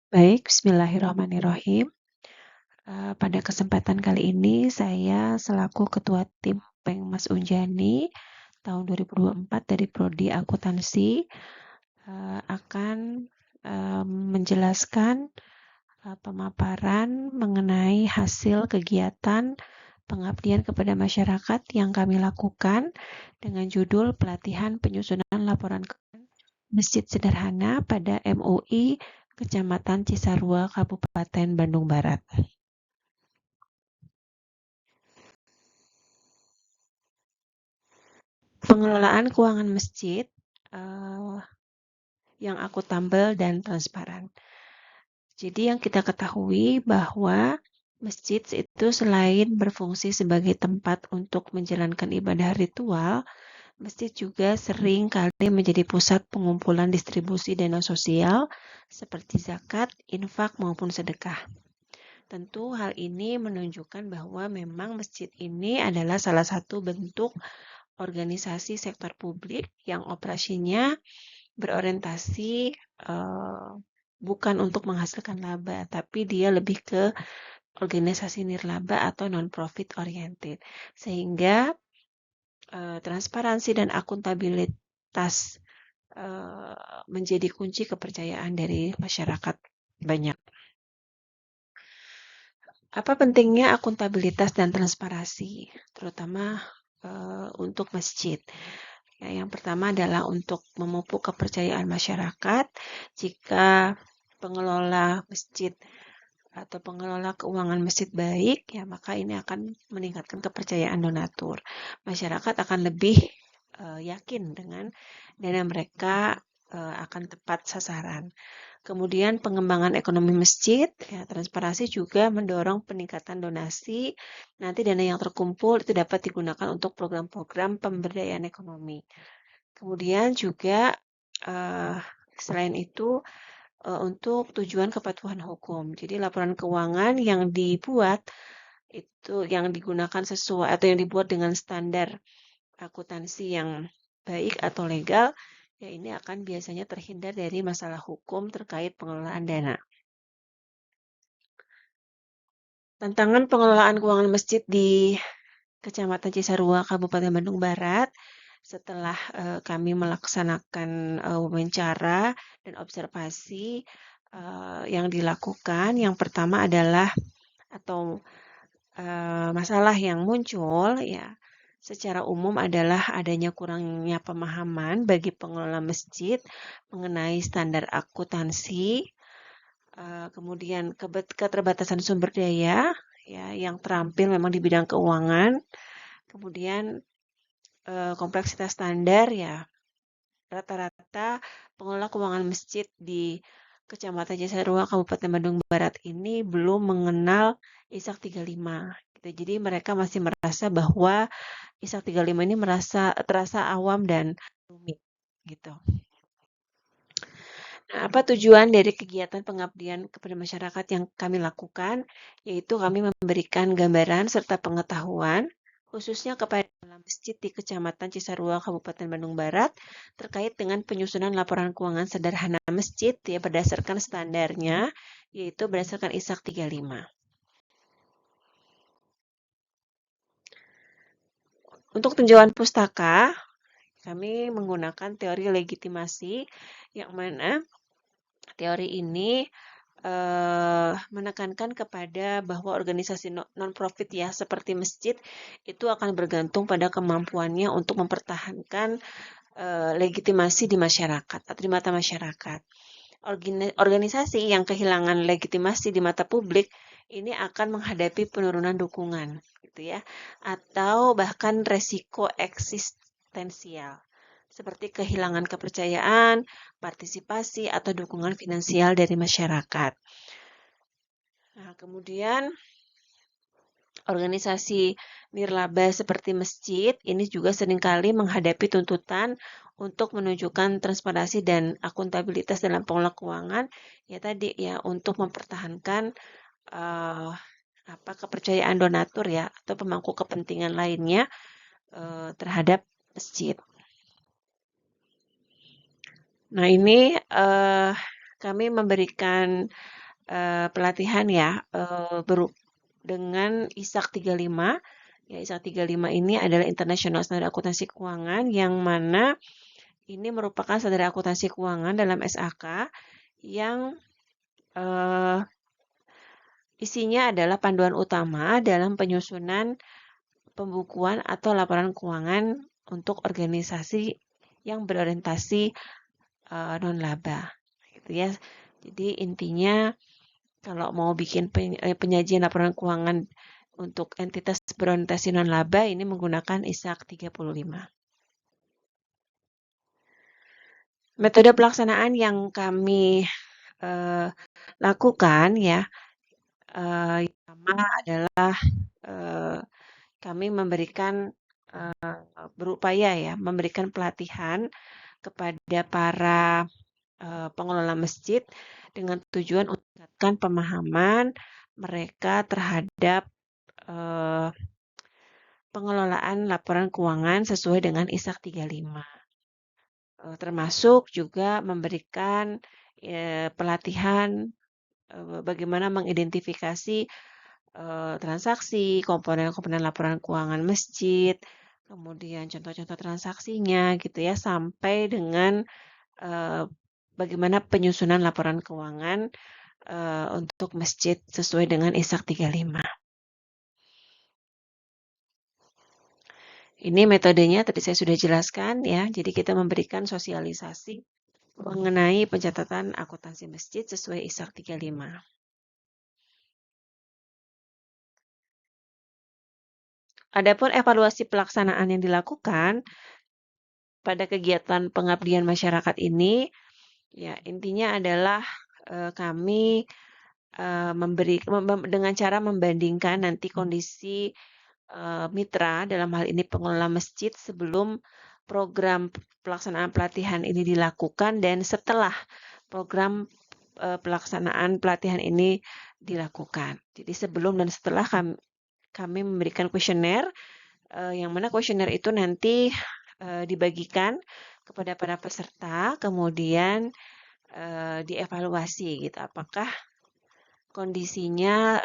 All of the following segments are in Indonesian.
Baik, bismillahirrahmanirrahim. Pada kesempatan kali ini saya selaku Ketua Tim Pengmas Unjani tahun 2024 dari Prodi Akuntansi akan menjelaskan pemaparan mengenai hasil kegiatan pengabdian kepada masyarakat yang kami lakukan dengan judul pelatihan penyusunan laporan Masjid Sederhana pada MUI Kecamatan Cisarua, Kabupaten Bandung Barat. Pengelolaan keuangan masjid yang akuntabel dan transparan. Jadi yang kita ketahui bahwa masjid itu selain berfungsi sebagai tempat untuk menjalankan ibadah ritual, masjid juga sering kali menjadi pusat pengumpulan distribusi dana sosial seperti zakat, infak maupun sedekah. Tentu hal ini menunjukkan bahwa memang masjid ini adalah salah satu bentuk organisasi sektor publik yang operasinya berorientasi bukan untuk menghasilkan laba, tapi dia lebih ke organisasi nirlaba atau non-profit oriented. Sehingga transparansi dan akuntabilitas menjadi kunci kepercayaan dari masyarakat banyak. Apa pentingnya akuntabilitas dan transparansi, terutama untuk masjid? Ya, yang pertama adalah untuk memupuk kepercayaan masyarakat. Jika pengelola masjid atau pengelola keuangan masjid baik, ya maka ini akan meningkatkan kepercayaan donatur. Masyarakat akan lebih yakin dengan dana mereka akan tepat sasaran. Kemudian pengembangan ekonomi masjid, ya, transparansi juga mendorong peningkatan donasi. Nanti dana yang terkumpul itu dapat digunakan untuk program-program pemberdayaan ekonomi. Kemudian juga selain itu untuk tujuan kepatuhan hukum. Jadi laporan keuangan yang dibuat itu yang digunakan sesuai atau yang dibuat dengan standar akuntansi yang baik atau legal, ya ini akan biasanya terhindar dari masalah hukum terkait pengelolaan dana. Tantangan pengelolaan keuangan masjid di Kecamatan Cisarua, Kabupaten Bandung Barat, setelah kami melaksanakan wawancara dan observasi yang dilakukan, yang pertama adalah atau masalah yang muncul ya secara umum adalah adanya kurangnya pemahaman bagi pengelola masjid mengenai standar akuntansi, kemudian keterbatasan sumber daya ya yang terampil memang di bidang keuangan, kemudian kompleksitas standar ya rata-rata pengelola keuangan masjid di Kecamatan Cisarua, Kabupaten Bandung Barat ini belum mengenal ISAK 35. Gitu. Jadi mereka masih merasa bahwa ISAK 35 ini terasa awam dan rumit gitu. Nah, apa tujuan dari kegiatan pengabdian kepada masyarakat yang kami lakukan? Yaitu kami memberikan gambaran serta pengetahuan khususnya kepada masjid di Kecamatan Cisarua, Kabupaten Bandung Barat terkait dengan penyusunan laporan keuangan sederhana masjid ya berdasarkan standarnya yaitu berdasarkan ISAK 35. Untuk tinjauan pustaka, kami menggunakan teori legitimasi yang mana teori ini menekankan kepada bahwa organisasi non-profit ya seperti masjid itu akan bergantung pada kemampuannya untuk mempertahankan legitimasi di masyarakat atau di mata masyarakat. Organisasi yang kehilangan legitimasi di mata publik ini akan menghadapi penurunan dukungan, gitu ya, atau bahkan resiko eksistensial seperti kehilangan kepercayaan, partisipasi, atau dukungan finansial dari masyarakat. Nah, kemudian organisasi nirlaba seperti masjid ini juga seringkali menghadapi tuntutan untuk menunjukkan transparansi dan akuntabilitas dalam pengelola keuangan ya tadi ya untuk mempertahankan kepercayaan donatur ya atau pemangku kepentingan lainnya terhadap masjid. Nah ini kami memberikan pelatihan ya dengan ISAK 35. Ya, ISAK 35 ini adalah International Standard Akuntansi Keuangan yang mana ini merupakan standar akuntansi keuangan dalam SAK yang isinya adalah panduan utama dalam penyusunan pembukuan atau laporan keuangan untuk organisasi yang berorientasi non-laba, gitu ya. Jadi intinya kalau mau bikin penyajian laporan keuangan untuk entitas berorientasi non-laba ini menggunakan ISAK 35. Metode pelaksanaan yang kami lakukan ya, yang pertama adalah kami memberikan berupaya ya memberikan pelatihan kepada para pengelola masjid dengan tujuan untuk meningkatkan pemahaman mereka terhadap pengelolaan laporan keuangan sesuai dengan ISAK 35. Termasuk juga memberikan pelatihan bagaimana mengidentifikasi transaksi, komponen-komponen laporan keuangan masjid, kemudian contoh-contoh transaksinya gitu ya, sampai dengan bagaimana penyusunan laporan keuangan untuk masjid sesuai dengan ISAK 35. Ini metodenya tadi saya sudah jelaskan ya, jadi kita memberikan sosialisasi mengenai pencatatan akuntansi masjid sesuai ISAK 35. Adapun evaluasi pelaksanaan yang dilakukan pada kegiatan pengabdian masyarakat ini, ya intinya adalah kami dengan cara membandingkan nanti kondisi mitra dalam hal ini pengelola masjid sebelum program pelaksanaan pelatihan ini dilakukan dan setelah program pelaksanaan pelatihan ini dilakukan. Jadi sebelum dan setelah kami memberikan kuesioner yang mana kuesioner itu nanti dibagikan kepada para peserta, kemudian dievaluasi gitu apakah kondisinya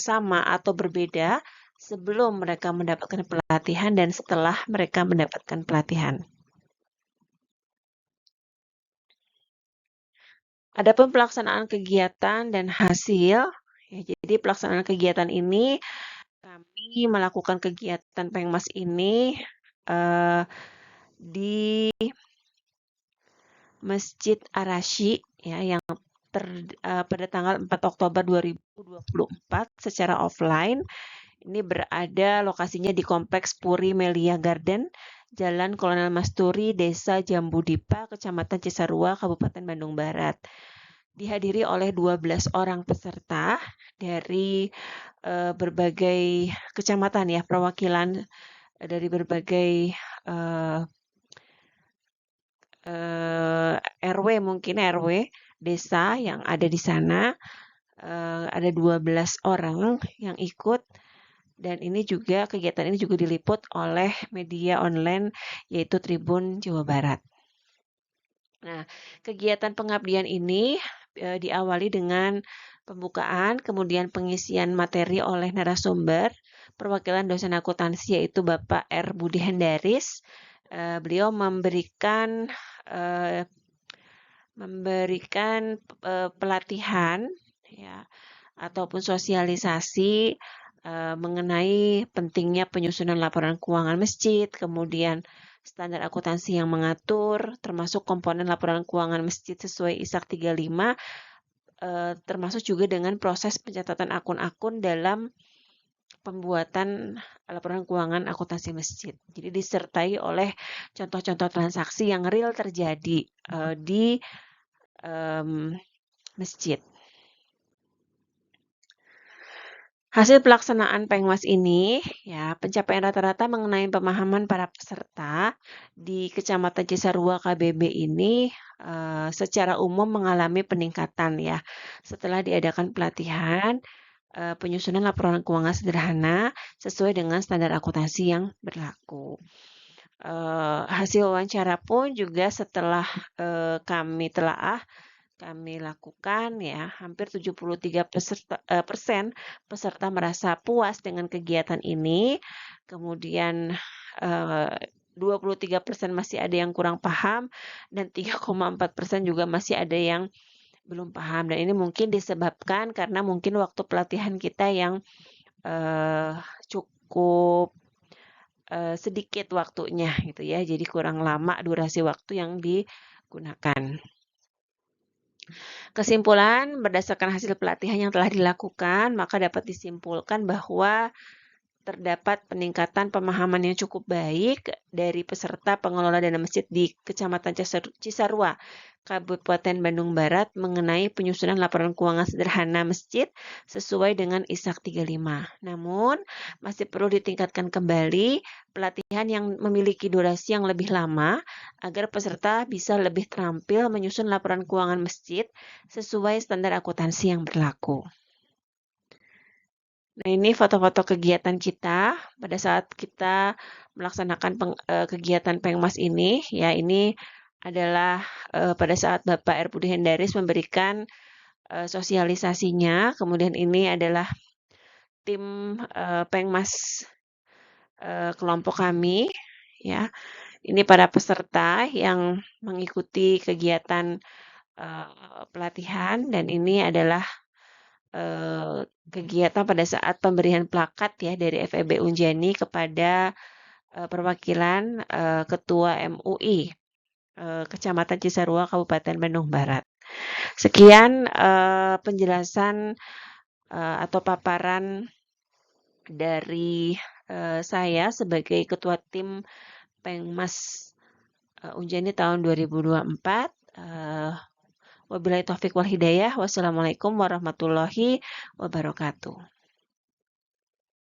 sama atau berbeda sebelum mereka mendapatkan pelatihan dan setelah mereka mendapatkan pelatihan. Adapun pelaksanaan kegiatan dan hasil, ya, jadi pelaksanaan kegiatan ini kami melakukan kegiatan Pengmas ini di Masjid Ar-Rasyi ya yang pada tanggal 4 Oktober 2024 secara offline. Ini berada lokasinya di Kompleks Puri Melia Garden, Jalan Kolonel Masturi, Desa Jambudipa, Kecamatan Cisarua, Kabupaten Bandung Barat. Dihadiri oleh 12 orang peserta dari berbagai kecamatan ya, perwakilan dari berbagai RW mungkin RW desa yang ada di sana. Ada 12 orang yang ikut. Dan ini juga kegiatan ini juga diliput oleh media online yaitu Tribun Jawa Barat. Nah, kegiatan pengabdian ini diawali dengan pembukaan, kemudian pengisian materi oleh narasumber, perwakilan dosen akuntansi yaitu Bapak R. Budi Hendaris. Beliau memberikan pelatihan ya ataupun sosialisasi mengenai pentingnya penyusunan laporan keuangan masjid, kemudian standar akuntansi yang mengatur, termasuk komponen laporan keuangan masjid sesuai ISAK 35, termasuk juga dengan proses pencatatan akun-akun dalam pembuatan laporan keuangan akuntansi masjid. Jadi disertai oleh contoh-contoh transaksi yang real terjadi di masjid. Hasil pelaksanaan Pengmas ini, ya pencapaian rata-rata mengenai pemahaman para peserta di Kecamatan Cisarua KBB ini secara umum mengalami peningkatan ya setelah diadakan pelatihan penyusunan laporan keuangan sederhana sesuai dengan standar akuntansi yang berlaku. Hasil wawancara pun juga setelah kami telaah kami lakukan ya, hampir 73% peserta merasa puas dengan kegiatan ini. Kemudian 23% masih ada yang kurang paham dan 3,4% juga masih ada yang belum paham. Dan ini mungkin disebabkan karena mungkin waktu pelatihan kita yang cukup sedikit waktunya gitu ya. Jadi kurang lama durasi waktu yang digunakan. Kesimpulan, berdasarkan hasil pelatihan yang telah dilakukan, maka dapat disimpulkan bahwa terdapat peningkatan pemahaman yang cukup baik dari peserta pengelola dana masjid di Kecamatan Cisarua, Kabupaten Bandung Barat mengenai penyusunan laporan keuangan sederhana masjid sesuai dengan ISAK 35. Namun, masih perlu ditingkatkan kembali pelatihan yang memiliki durasi yang lebih lama agar peserta bisa lebih terampil menyusun laporan keuangan masjid sesuai standar akuntansi yang berlaku. Nah, ini foto-foto kegiatan kita pada saat kita melaksanakan kegiatan Pengmas ini. Ya, ini adalah pada saat Bapak R. Budi Hendaris memberikan sosialisasinya. Kemudian ini adalah tim Pengmas kelompok kami. Ya, ini para peserta yang mengikuti kegiatan pelatihan dan ini adalah kegiatan pada saat pemberian plakat ya dari FEB Unjani kepada perwakilan Ketua MUI Kecamatan Cisarua Kabupaten Bandung Barat. Sekian penjelasan atau paparan dari saya sebagai Ketua Tim Pengmas Unjani tahun 2024. Wabillahi taufik wal hidayah. Wassalamualaikum warahmatullahi wabarakatuh.